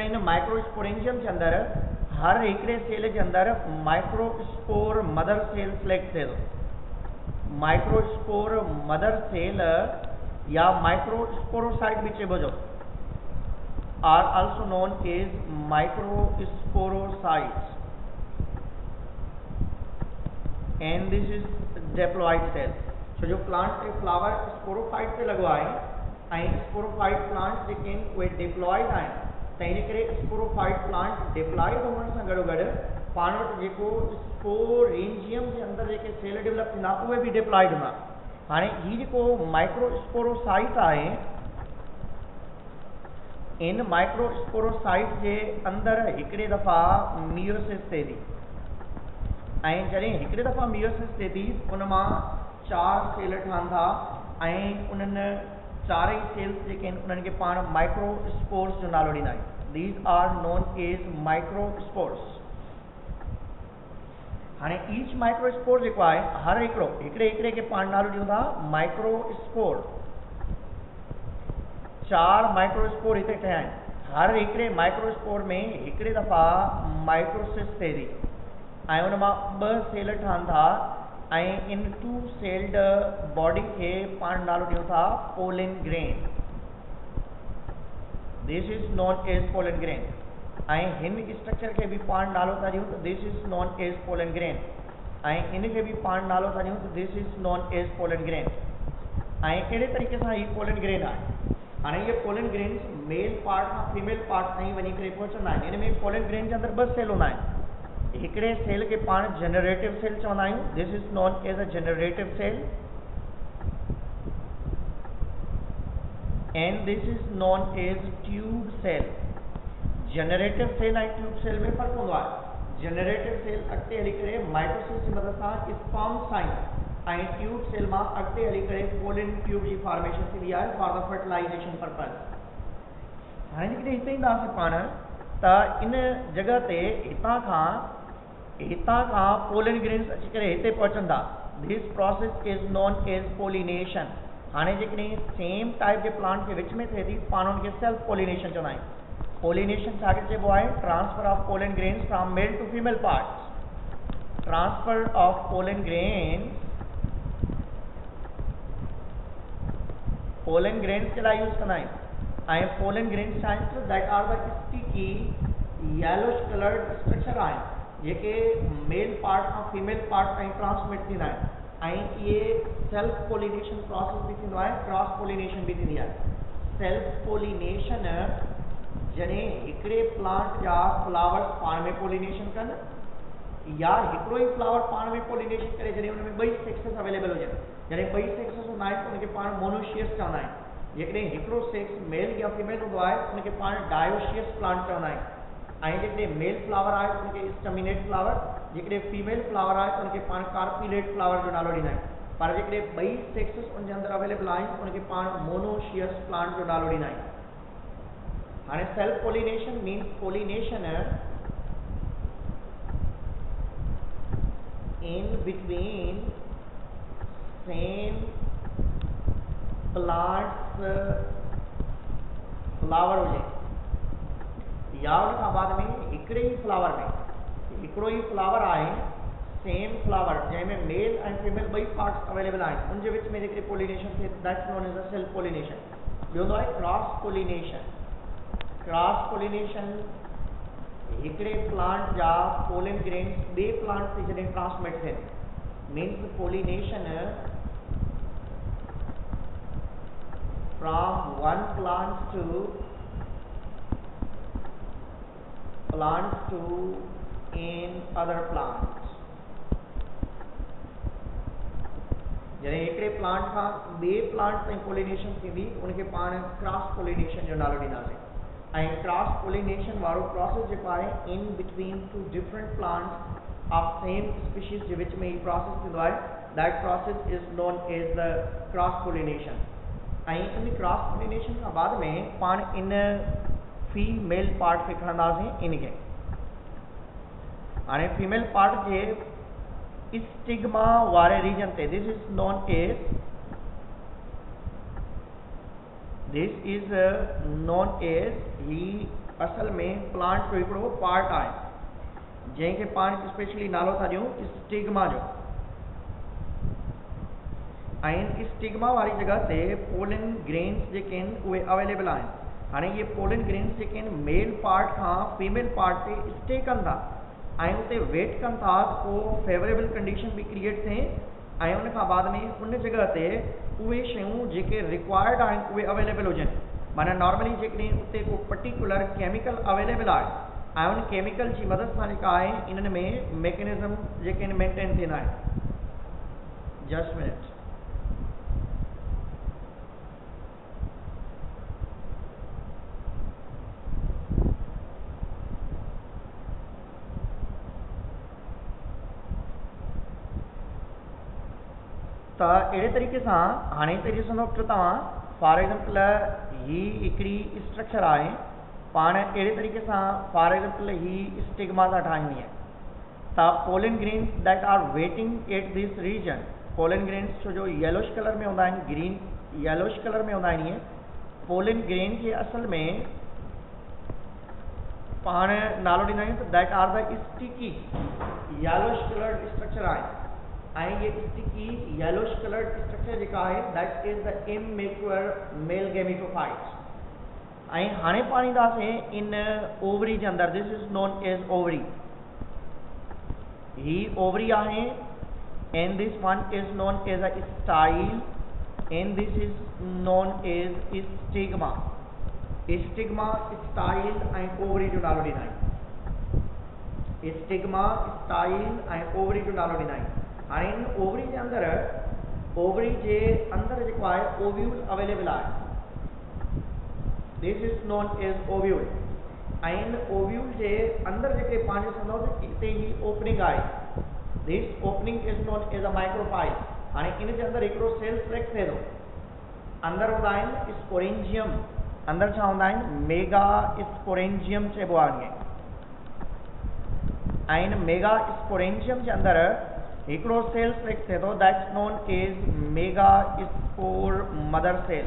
इन माइक्रोस्पोरेंजियम के अंदर हर हिकिड़े सेल के अंदर माइक्रोस्पोर मदर सेल सिलेक्ट थिए थो। माइक्रोस्पोर मदर सेल या माइक्रोस्पोरोसाइट भी चइबो जो are also known as microsporocytes, and this is diploid cell. So जो प्लांट ते फ्लावर स्पोरोफाइट ते लॻो आहे, ऐं स्पोरोफाइट प्लांट जेके आहिनि उहे डिप्लॉइड आहिनि, त इन करे स्पोरोफाइट प्लांट डिप्लॉइड हुअण सां गॾोगॾु पाण वटि जेको स्पोरेंजियम जे अंदरि जेके सेल डेवलप थींदा उहे बि डिप्लॉइड हूंदा। हाणे हीउ जेको माइक्रोस्पोरोसाइट आहे, इन माइक्रोस्पोरोसाइट जे अंदरि हिकिड़े दफ़ा मियोसिस थिए थी, ऐं जॾहिं हिकिड़े दफ़ा मियोसिस थिए थी उन मां 4 सेल ठहनि था, ऐं उन्हनि 4 सेल्स जेके आहिनि उन्हनि खे पाण माइक्रोस्पोर्स जो नालो ॾींदा आहियूं। These are known as microspores. हाणे ईच माइक्रोस्पोर जेको आहे हर हिकिड़े खे पाण नालो ॾियूं था माइक्रोस्पोर। 4 माइक्रोस्पोर हिते ठहिया आहिनि। हर हिकिड़े माइक्रोस्पोर में हिकिड़े दफ़ा माइक्रोसिस थिए थी, ऐं उन मां 2 सेल ठहनि था, ऐं इन 2 सेल्ड बॉडी खे पाण नालो ॾियूं था pollen grain. This is known as pollen grain. ऐं हिन स्ट्रक्चर खे बि पाण नालो था ॾियूं त this is known as pollen grain, ऐं इन खे बि पाण नालो था ॾियूं त this is known as pollen grain. ऐं कहिड़े तरीक़े सां हीउ पोलन ग्रेन आहे। हाणे इहे पोलन ग्रेन्स मेल पार्ट खां फीमेल पार्ट ताईं वञी करे पहुचंदा आहिनि। हिन में पोलन ग्रेन जे अंदरि 2 सेल हूंदा आहिनि। हिकिड़े सेल खे पाण जनरेटिव सेल चवंदा आहियूं, this is known as a generative cell, and this is known as tube cell. Generative cell ऐं ट्यूब सेल में फ़र्क़ु हूंदो आहे। जनरेटिव सेल अॻिते हली करे माइटोसिस जी मदद सां स्पर्म साइन, ऐं ट्यूब सेल मां अॻिते हली करे पोलन ट्यूब जी फॉर्मेशन थींदी आहे फॉर द फर्टिलाइजेशन पर्पज़। हाणे जेकॾहिं हिते ईंदासीं पाण त इन जॻह ते हितां खां पोलन ग्रेन्स अची करे हिते पहुचनि था। This process is known as pollination. हाणे जेकॾहिं सेम टाइप जे प्लांट जे विच में थिए थी पाण हुनखे सेल्फ पोलिनेशन चवंदा आहियूं। पोलिनेशन छाखे चइबो आहे? Transfer of pollen grains from male to female parts. Transfer of pollen grains के लाइ यूज़ कंदा आहियूं। ऐं पोलन ग्रेन्स छा आहिनि? That are the sticky yellowish coloured structure आहिनि। जेके मेल पार्ट खां फीमेल पार्ट ताईं ट्रांसमिट थींदा आहिनि ऐं इहे सेल्फ पोलिनेशन प्रोसेस बि थींदो आहे, क्रॉस पोलिनेशन बि थींदी आहे। सेल्फ पोलिनेशन जॾहिं हिकिड़े प्लांट जा फ्लावर्स पाण में पोलिनेशन कनि या हिकिड़ो ई फ्लावर पाण में पोलिनेशन करे जॾहिं हुन में ॿई सेक्सिस अवेलेबल हुजनि। जॾहिं ॿई सेक्सिस हूंदा आहिनि त हुनखे पाण मोनोशियस चवंदा आहिनि। जेकॾहिं हिकिड़ो सेक्स मेल या फीमेल हूंदो आहे हुनखे पाण डायोशियस प्लांट चवंदा आहिनि। ऐं जेकॾहिं मेल फ्लावर आहे त हुनखे स्टमिनेट फ्लावर, जेकॾहिं फीमेल फ्लावर आहे त हुनखे पाण कार्पिलेट फ्लावर जो नालो ॾींदा आहियूं। पर जेकॾहिं ॿई सेक्सिस उनजे अंदरि अवेलेबल आहिनि त हुनखे पाण मोनोशियस प्लांट जो नालो ॾींदा आहियूं। हाणे self pollination means pollination in between same plants flower हुजे या उन खां बाद में हिकिड़े ई फ्लावर में हिकिड़ो ई फ्लावर आहे सेम फ्लावर जंहिंमें मेल ऐं फीमेल ॿई पार्ट्स अवेलेबल आहिनि, उनजे विच में जेकॾहिं पोलिनेशन थिए that's known as a self pollination. ॿियो हूंदो आहे क्रॉस पोलिनेशन। क्रॉस पोलिनेशन हिकिड़े प्लांट जा पोलन ग्रेन्स ॿिए प्लांट ते जॾहिं ट्रांसमिट थियनि means pollination from one plant to in other plant. जॾहिं हिकिड़े प्लांट खां ॿिए प्लांट ताईं पोलिनेशन थींदी उनखे पाण क्रॉस पोलिनेशन जो नालो ॾींदासीं। ऐं क्रॉस पोलिनेशन वारो प्रोसेस जेको आहे in between two different plants of same species जे विच में ही प्रोसेस थींदो आहे, that process is known as the cross pollination. ऐं इन क्रॉस पोलिनेशन खां बाद में पाण इन फीमेल पार्ट खे खणंदासीं इनखे। हाणे फीमेल पार्ट जे स्टिग्मा वारे रीजन ते दिस इज नोन एज ही असल में प्लांट जो हिकिड़ो पार्ट आहे जंहिंखे पाण स्पेशली नालो था ॾियूं स्टिग्मा जो। ऐं स्टिग्मा वारी जगह ते पोलन ग्रेन्स जेके आहिनि उहे अवेलेबल आहिनि। हाणे इहे पोलन ग्रेन्स जेके आहिनि मेल पार्ट खां फीमेल पार्ट ते स्टे कनि था ऐं उते वेट कनि था त पोइ फेवरेबल कंडीशन बि क्रिएट थिए ऐं उन खां बाद में उन जगह ते उहे शयूं जेके रिक्वायर्ड आहिनि उहे अवेलेबल हुजनि। माना नॉर्मली जेकॾहिं उते को पर्टिकुलर केमिकल अवेलेबल आहे ऐं उन केमिकल जी मदद सां जेका आहे इन्हनि में मैकेनिज़म जेके आहिनि मेंटेन थींदा आहिनि। Just minute. त अहिड़े तरीक़े सां हाणे हिते ॾिसंदो त तव्हां फॉर एग्जाम्पल ही हिकिड़ी स्ट्रक्चर आहे, पाण अहिड़े तरीक़े सां फॉर एग्जाम्पल ही स्टिग्मा था ठाहियूं हीअं त pollen grains that are waiting at this region. Pollen grains छो जो येलोश कलर में हूंदा आहिनि, ग्रीन येलोश कलर में हूंदा आहिनि ईअं। पोलन ग्रेन खे असल में पाण नालो ॾींदा आहियूं त that are the sticky yellowish coloured structure आहे। ऐं ये स्टिकी येलोश कलर्ड स्ट्रक्चर जेका आहे that is the immature male gametophytes. ऐं हाणे पाण ईंदासीं इन ओवरी जे अंदरि, this is known as ovary. ही ओवरी आहे and this one is known as a style and this is known as stigma. Stigma, style ऐं ओवरी जो नालो ॾींदा आहियूं। स्टिग्मा, स्टाइल ऐं ओवरी जो नालो ॾींदा आहियूं। हाणे इन ओवरी जे अंदरि, ओवरी जे अंदरि जेको आहे ओव्यूल अवेलेबल आहे। This is known as ovule. ऐं इन ओव्यूल जे अंदरि जेके पाण ॾिसंदो त हिते ही ओपनिंग आहे, this opening is known as a micropyle. हाणे इन जे अंदरि हिकिड़ो सेल सिलेक्ट थिए थो। अंदरि हूंदा आहिनि स्पोरेंजियम, अंदरि छा हूंदा आहिनि मेगा स्पोरेंजियम चइबो आहे इनखे। ऐं इन मेगा स्पोरेंजियम जे अंदरि हिकिड़ो सेल सिलेक्ट थिए थो that's known as megaspore mother cell.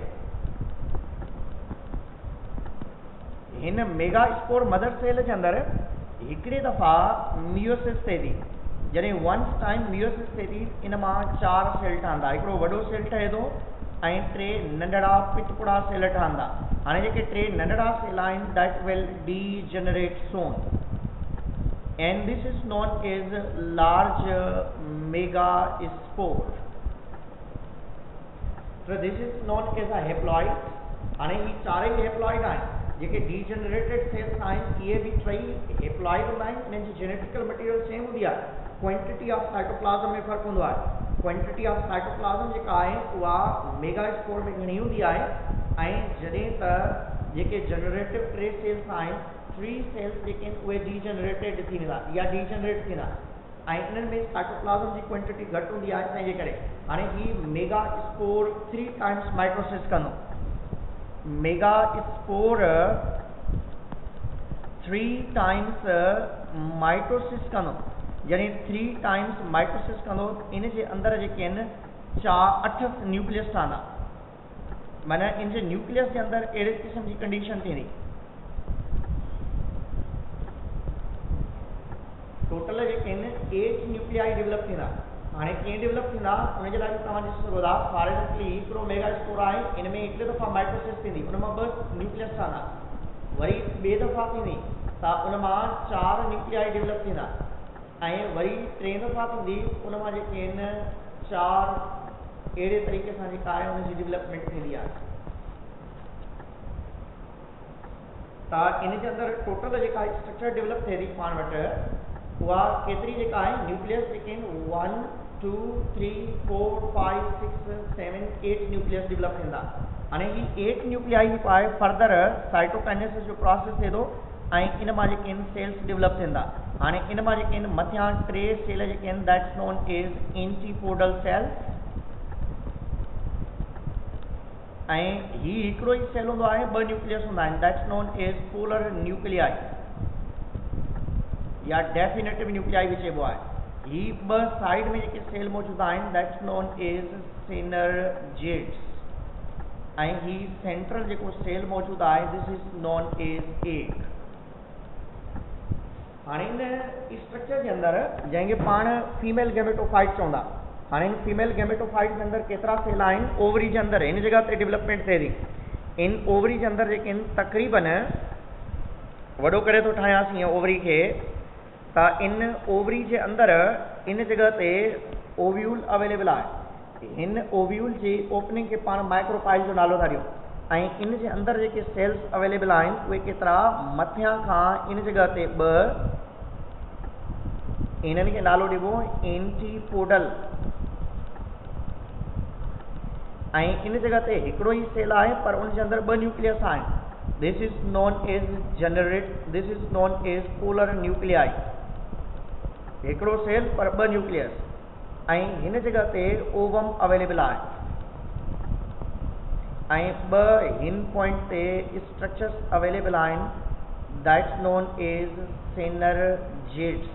हिन मेगा स्पोर मदर सेल जे अंदरि हिकिड़े दफ़ा मियोसिस थिए थी। जॾहिं वंस टाइम मियोसिस थिए थी इन मां 4 सेल ठहंदा। हिकिड़ो वॾो सेल ठहे थो ऐं 3 नंढड़ा पिटपुड़ा सेल ठहंदा। हाणे जेके 3 नंढड़ा सेल आहिनि that will degenerate soon. and this is known as large megaspore. So this is known as a haploid. आणि ही चारई haploid आहिनि जेके डीजनरेटेड सेल्स आहिनि इहे बि टई haploid हूंदा आहिनि इन्हनि जी जेनेटिकल मटीरियल सेम हूंदी आहे क्वांटिटी ऑफ साइटोप्लाज्म में फ़र्क़ु हूंदो आहे क्वांटिटी ऑफ साइटोप्लाज्म जेका आहे उहा मेगास्पोर में घणी हूंदी आहे ऐं जॾहिं त जेके जनरेटिव टे सेल्स आहिनि 3 सेल्स जेके आहिनि उहे डीजनरेटेड थी वेंदा या डीजनरेट थींदा ऐं इन्हनि में साइटोप्लाज्म जी क्वांटिटी घटि हूंदी आहे तंहिंजे करे हाणे ही मेगास्पोर 3 टाइम्स माइटोसिस कंदो मेगास्पोर 3 टाइम्स माइटोसिस कंदो यानी 3 टाइम्स माइटोसिस कंदो इन जे अंदर जेके आहिनि 8 न्यूक्लियस ठहंदा माना इन जे न्यूक्लियस जे अंदर अहिड़े क़िस्म जी कंडीशन थींदी टोटल जेके आहिनि 8 न्यूक्लियाई डेवलप थींदा हाणे कीअं डेवलप थींदा उन जे लाइ तव्हां ॾिसी सघो था फॉर एग्जाम्पल हिकिड़ो मेगास्पोर आहे इन में हिकिड़े दफ़ा माइटोसिस थींदी उन मां 2 न्यूक्लियस ठहंदा वरी ॿिए दफ़ा थींदी त उन मां 4 न्यूक्लियाई डेवलप थींदा ऐं वरी 3 दफ़ा थींदी उन मां जेके आहिनि 4 अहिड़े तरीक़े सां जेका आहे उनजी डेवलपमेंट थींदी आहे त इन जे अंदरि टोटल जेका स्ट्रक्चर डेवलप थिए थी पाण वटि उहा केतिरी जेका आहे न्यूक्लियस जेके आहिनि 1 2 3 4 5 6 7 8 न्यूक्लियस डेवलप थींदा हाणे ही 8 न्यूक्लियाई जेको आहे फर्दर साइटोकाइनेसिस जो प्रोसेस थिए थो ऐं इन मां जेके आहिनि सेल्स डेवलप थींदा हाणे इन मां जेके आहिनि मथियां 3 सेल जेके आहिनि that's known as antipodal cells ऐं ही हिकिड़ो ई सेल हूंदो आहे 2 न्यूक्लियस हूंदा आहिनि that's known as polar nuclei या डेफिनेटिव न्यूक्लियाई बि चइबो आहे ही 2 साइड में जेके सेल मौजूद आहिनि दैट्स नोन एज सिनर्जिड्स ऐं ही सेंट्रल जेको सेल मौजूद आहे this is known as egg हाणे इन स्ट्रक्चर जे अंदरि जंहिंखे पाण फीमेल गैमेटोफाइट चवंदा हाणे इन फीमेल गैमेटोफाइट जे अंदरि केतिरा सेल आहिनि ओवरी जे अंदरि इन जॻह ते डेवलपमेंट थिए थी इन ओवरी जे अंदरि जेके आहिनि तक़रीबन वॾो करे थो ठाहियांसि हीअं ओवरी खे त इन ओवरी जे अंदरि इन जॻह ते ओव्यूल अवेलेबल आहे हिन ओव्यूल जी ओपनिंग खे पाण माइक्रोपाइल जो नालो था ॾियूं ऐं इन जे अंदरि जेके सेल्स अवेलेबल आहिनि उहे केतिरा मथियां खां इन जॻह ते 2 इन्हनि खे नालो ॾिबो एंटीपोडल ऐं इन जॻह ते हिकिड़ो ई सेल आहे पर उन जे अंदरि 2 न्यूक्लियस आहिनि this is known as polar nuclei हिकिड़ो सेल पर 2 न्यूक्लियस ऐं हिन जॻह ते ओवम अवेलेबल आहे ऐं 2 हिन पॉइंट ते स्ट्रक्चर्स अवेलेबल आहिनि दैट्स नोन एज सिनर्जिड्स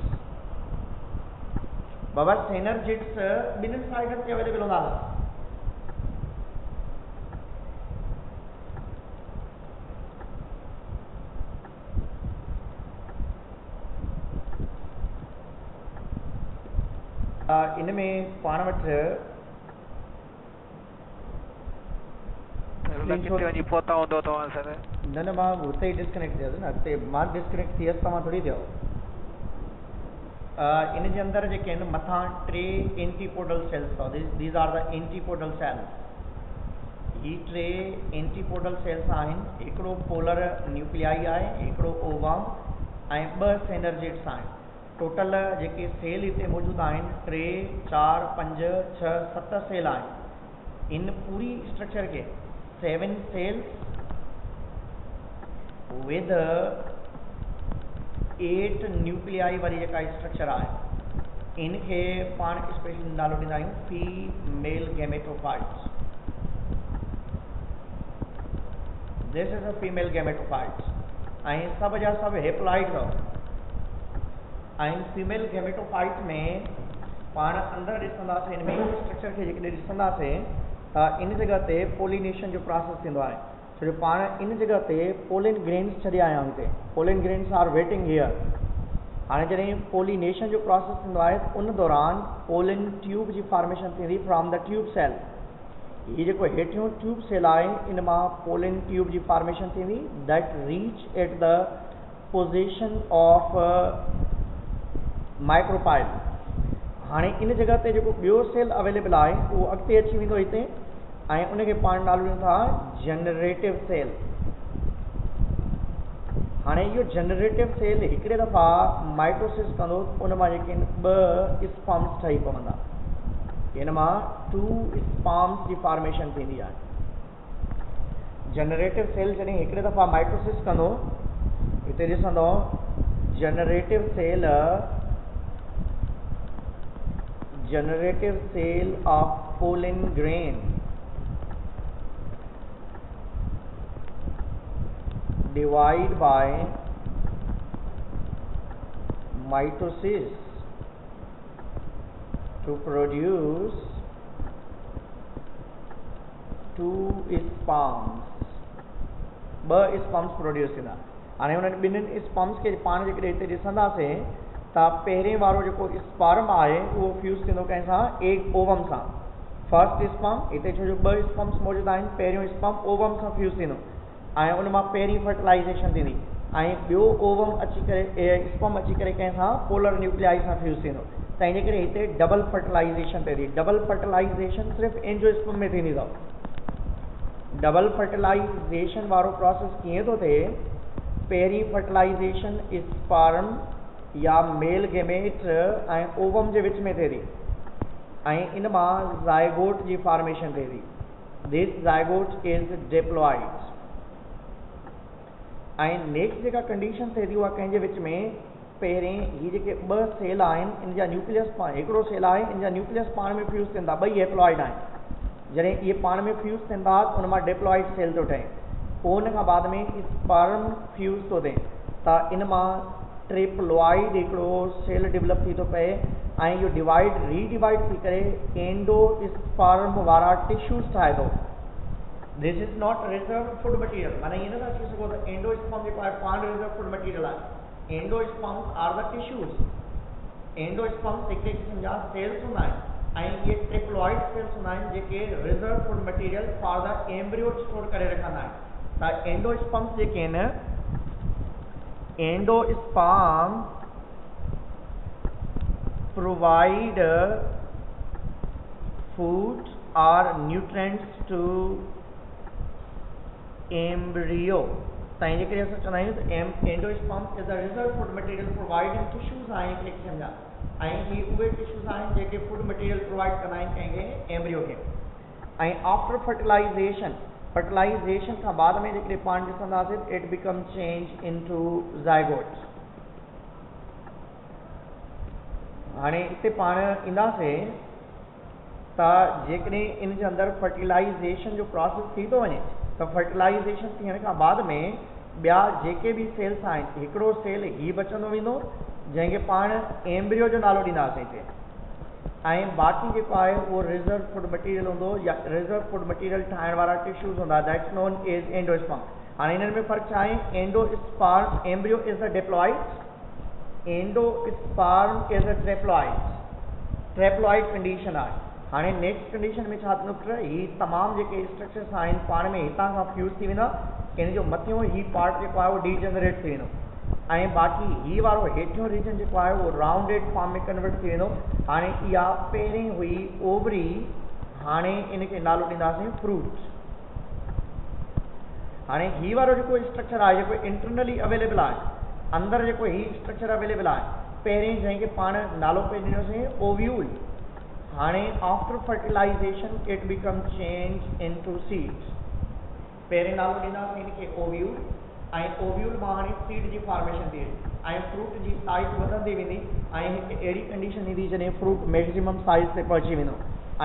बाबा सिनर्जिड्स ॿिन्हिनि साइडनि ते अवेलेबल हूंदा इन में पाण वटि किथे वञी पहुता हूंदो तव्हां सर न मां हुते ई डिस्कनेक्ट थियसि न अॻिते मां डिस्कनेक्ट थियसि तव्हां थोरी थियो इन जे अंदरि जेके आहिनि मथां 3 एंटीपोडल सेल्स अथव these are the antipodal cells ही 3 एंटीपोडल सेल्स आहिनि हिकिड़ो पोलर न्यूक्लियाई आहे हिकिड़ो ओवम ऐं 2 सिनर्जिड्स आहिनि टोटल जेके सेल हिते मौजूदु आहिनि 3 4 5 6 7 सेल आहिनि इन पूरी स्ट्रक्चर के 7 सेल्स विद 8 न्यूक्लियाई वारी जेका स्ट्रक्चर आहे इनखे पाण स्पेशली नालो ॾींदा आहियूं female gametophytes this is a female gametophytes ऐं सभ जा सभु हेप्लॉइड अथव ऐं फीमेल गैमेटोफाइट में पाण अंदरि ॾिसंदासीं हिन में स्ट्रक्चर खे जेकॾहिं ॾिसंदासीं त इन जॻह ते पोलिनेशन जो प्रोसेस थींदो आहे छो जो पाण इन जॻह ते पोलिन ग्रेन्स छॾिया आहियूं हिते pollen grains are waiting here हाणे जॾहिं पोलिनेशन जो प्रोसेस थींदो आहे उन दौरान पोलिन ट्यूब जी फॉर्मेशन थींदी फ्रॉम द ट्यूब सेल हीउ जेको हेठियों ट्यूब सेल आहे इन मां पोलिन ट्यूब जी फॉर्मेशन थींदी that reach at the position of micropyle. हाणे इन जगह ते जेको ॿियो सेल अवेलेबल आहे उहो अॻिते अची वेंदो हिते ऐं उनखे पाण नालो ॾियूं था जनरेटिव सेल। हाणे इहो जनरेटिव सेल हिकिड़े दफ़ा माइटोसिस कंदो उन मां जेके ॿ स्पर्म्स ठही पवंदा, इन मां 2 स्पर्म्स जी फॉर्मेशन थींदी आहे। जनरेटिव सेल जॾहिं हिकिड़े दफ़ा माइटोसिस कंदो, हिते ॾिसंदो generative cell of pollen grain divide by mitosis to produce 2 sperms, ॿ स्पर्म्स प्रोड्यूस थींदा। हाणे उन्हनि ॿिन्हिनि स्पर्म्स खे पाण जेकॾहिं हिते ॾिसंदासीं त पहिरें वारो जेको स्पर्म आहे उहो फ्यूज़ थींदो कंहिंसां एग ओवम सां। फर्स्ट स्पर्म हिते छो जो ॿ स्पर्म्स मौजूदु आहिनि, पहिरियों स्पर्म ओवम सां फ्यूज़ थींदो ऐं उन मां पहिरीं फर्टिलाइज़ेशन थींदी ऐं ॿियो ओवम अची करे स्पर्म अची करे कंहिंसां पोलर न्यूक्लियाई सां फ्यूज़ थींदो। त इन करे हिते डबल फर्टिलाइज़ेशन थिए थी। डबल फर्टिलाइज़ेशन सिर्फ़ु एंजियोस्पर्म में थींदी अथव। डबल फर्टिलाइज़ेशन वारो प्रोसेस कीअं थो थिए, पहिरीं फर्टिलाइज़ेशन स्पर्म या मेल गेमेट ऐं ओवम जे विच में थिए थी ऐं इन मां ज़ाइगोट जी फॉर्मेशन थिए थी। This zygote is diploid. ऐं नेक्स्ट जेका कंडीशन थिए थी उहा कंहिंजे विच में, पहिरें ही जेके ॿ सेल आहिनि इन जा न्यूक्लियस हिकिड़ो सेल आहे, इन जा न्यूक्लियस पाण में फ्यूज़ थींदा, ॿई हैप्लॉइड आहिनि। जॾहिं इहे पाण में फ्यूज़ थींदा उन मां डिप्लॉइड सेल थो ठहे, पोइ उन खां बाद में स्पर्म फ्यूज़ थो थिए त इन मां ट्रिप्लॉइड हिकिड़ो सेल डेवलप थी थो पए ऐं इहो रीडिवाइड थी करे एंडोस्पर्म वारा टिश्यूज़ ठाहे थो। This is not reserve food material, माना इहे नथा चई सघो त एंडोस्पर्म जेको आहे पाण रिजर्व फूड मटीरियल आहे। Endosperms are the tissues. Endosperms हिकिड़े क़िस्म जा सेल्स हूंदा आहिनि ऐं इहे ट्रिप्लॉइड सेल्स हूंदा आहिनि जेके reserve food material for the embryo store करे रखंदा आहिनि। त एंडोस्पर्म्स जेके आहिनि, एंडोस्पर्म प्रोवाइड फूड और न्यूट्रिएंट्स टू एम्ब्रियो। त इन करे असां चवंदा आहियूं त endosperms is the reserve food material providing tissues आहिनि हिकिड़े क़िस्म जा ऐं ही उहे टिश्यूज़ आहिनि जेके फूड मटीरियल प्रोवाइड कंदा आहिनि कंहिंखे एम्ब्रियो खे। ऐं आफ्टर फर्टिलाइज़ेशन खां बाद में जेकॾहिं पाण ॾिसंदासीं it become change into zygote. हाणे हिते पाण ईंदासीं त जेकॾहिं इन जे अंदरि फर्टिलाइज़ेशन जो प्रोसेस थी थो वञे त फर्टिलाइज़ेशन थियण खां बाद में ॿिया जेके बि सेल्स आहिनि, हिकिड़ो सेल ही बचंदो वेंदो जंहिंखे पाण एम्ब्रियो जो नालो ॾींदासीं हिते, ऐं बाक़ी जेको आहे उहो रिजर्व फूड मटीरियल हूंदो या रिजर्व फूड मटीरियल ठाहिण वारा टिश्यूज़ हूंदा, दैट्स नोन एज एंडोस्पर्म। हाणे इन्हनि में फ़र्क़ु छा आहे, endosperm embryo is the diploid, endosperm is the triploid condition आहे। हाणे नेक्स्ट कंडीशन में छा थींदो पुट, ही तमामु जेके स्ट्रक्चर्स आहिनि पाण में हितां खां फ्यूज़ थी वेंदा, इन जो मथियों ही पार्ट जेको आहे उहो डीजनरेट थी वेंदो ऐं बाक़ी ही वारो हेठियों रीजन जेको आहे उहो राउंडेड फॉर्म में कन्वर्ट थी वेंदो। हाणे इहा पहिरीं हुई ओवरी, हाणे इनखे नालो ॾींदासीं फ्रूट। हाणे ही वारो जेको स्ट्रक्चर आहे जेको इंटरनली अवेलेबल आहे, अंदरि जेको ही स्ट्रक्चर अवेलेबल आहे, पहिरें जंहिंखे पाण नालो पे ॾिनोसीं ओव्यूल, हाणे after fertilisation it become change into seeds. पहिरें नालो ॾींदासीं इनखे ओव्यूल ऐं ओव्यूल मां हाणे सीड जी फॉर्मेशन थी वेंदी ऐं फ्रूट जी साइज़ वधंदी वेंदी ऐं हिकु अहिड़ी कंडीशन ईंदी जॾहिं फ्रूट मैक्सिमम साइज़ ते पहुची वेंदो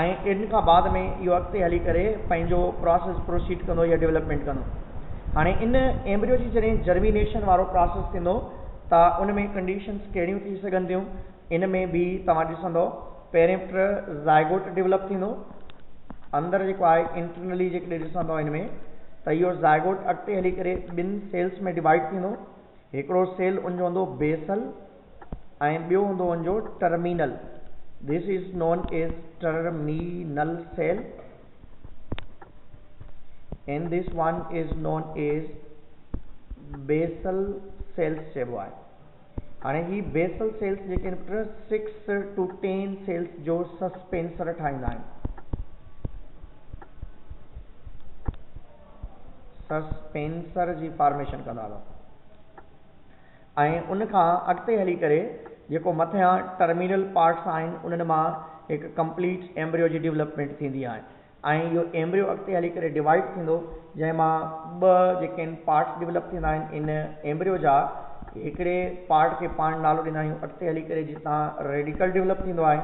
ऐं इन खां बाद में इहो अॻिते हली करे पंहिंजो प्रोसेस प्रोसीड कंदो या डेवलपमेंट कंदो। हाणे इन एम्ब्रियो जी जॾहिं जर्मिनेशन वारो प्रोसेस थींदो त उन में कंडीशन्स कहिड़ियूं थी सघनि थियूं, इन में बि तव्हां ॾिसंदो पहिरें पुट ज़ाइगोट डेवलप थींदो, अंदरि जेको आहे इंटरनली जेकॾहिं ॾिसंदो इन में त इहो ज़ाइगोट अॻिते हली करे ॿिनि सेल्स में डिवाइड थींदो। हिकिड़ो सेल उनजो हूंदो बेसल ऐं ॿियो हूंदो उनजो terminal. This is known as terminal cell and this one is known as basal cells चइबो आहे। हाणे ही बेसल सेल्स जेके आहिनि पुट 6 to 10 सेल्स जो सस्पेंसर ठाहींदा आहिनि। सस्पेंसर जी फॉर्मेशन कंदा हुआ ऐं उन खां अॻिते हली करे जेको मथियां टर्मिनल पार्ट्स आहिनि उन्हनि मां हिकु कंप्लीट एम्ब्रियो जी डेवलपमेंट थींदी आहे ऐं इहो एम्ब्रियो अॻिते हली करे डिवाइड थींदो जंहिंमां ॿ जेके आहिनि पार्ट्स डेवलप थींदा आहिनि इन एम्ब्रियो जा। हिकिड़े पार्ट खे पाण नालो ॾींदा आहियूं अॻिते हली करे जितां रेडिकल डेवलप थींदो आहे,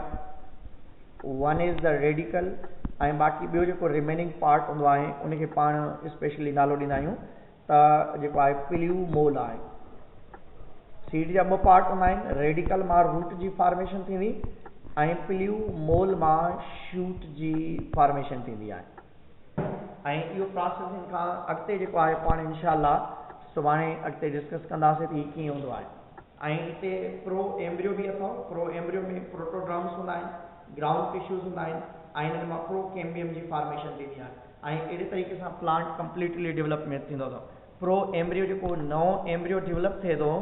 वन इज़ द रेडिकल, ऐं बाक़ी ॿियो जेको रिमेनिंग पार्ट हूंदो आहे उनखे पाण स्पेशली नालो ॾींदा आहियूं त जेको आहे पिल्यूमोल आहे। सीड जा ॿ पार्ट हूंदा आहिनि, रेडिकल मां रूट जी फॉर्मेशन थींदी ऐं पिल्यूमोल मां शूट जी फॉर्मेशन थींदी आहे। ऐं इहो प्रोसेसिंग खां अॻिते जेको आहे पाण इंशाअल्लाह सुभाणे अॻिते डिस्कस कंदासीं त हीउ कीअं हूंदो आहे। ऐं हिते प्रो एम्ब्रियो बि अथव। प्रो एम्ब्रियो में प्रोटोड्रम्स हूंदा आहिनि, ग्राउंड टिश्यूज़ हूंदा आहिनि ऐं हिननि मां प्रोकेम्बियम जी फॉर्मेशन थींदी आहे ऐं अहिड़े तरीक़े सां प्लांट कंप्लीटली डेवलपमेंट थींदो अथव। प्रो एम्ब्रियो जेको नओं एम्ब्रियो डेवलप थिए थो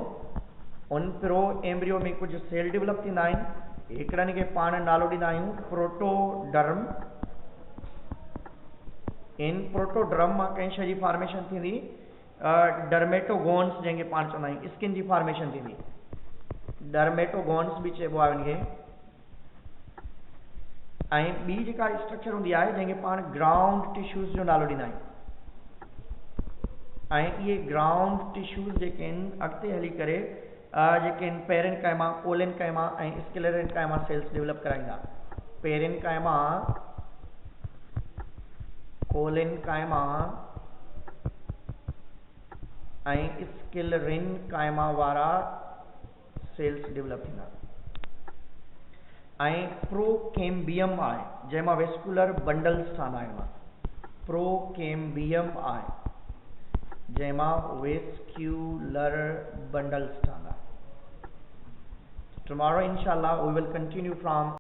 उन प्रो एम्ब्रियो में कुझु सेल डेवलप थींदा आहिनि, हिकिड़नि खे पाण नालो ॾींदा आहियूं प्रोटोडर्म। इन प्रोटोड्रम मां कंहिं शइ जी फॉर्मेशन थींदी डर्मेटोगोन्स, जंहिंखे पाण चवंदा आहियूं स्किन जी फॉर्मेशन थींदी, डर्मेटोगोन्स बि चइबो आहे उनखे। ऐं ॿी जेका स्ट्रक्चर हूंदी आहे जंहिंखे पाण ग्राउंड टिश्यूज़ जो नालो ॾींदा आहियूं ऐं इहे ग्राउंड टिश्यूज़ जेके आहिनि अॻिते हली करे जेके आहिनि पेरेन्काइमा, कोलेनकाइमा ऐं स्क्लेरेन्काइमा सेल्स डेवलप कराईंदा। पेरेन्काइमा, कोलेनकाइमा ऐं स्क्लेरेन्काइमा वारा सेल्स डेवलप थींदा। ऐं प्रोकेम्बियम आहे जंहिंमां वेस्कुलर बंडल्स ठहंदा आहिनि। प्रोकेम्बियम आहे जंहिंमां वेस्क्यूलर बंडल्स ठहंदा। Tomorrow inshallah we will continue from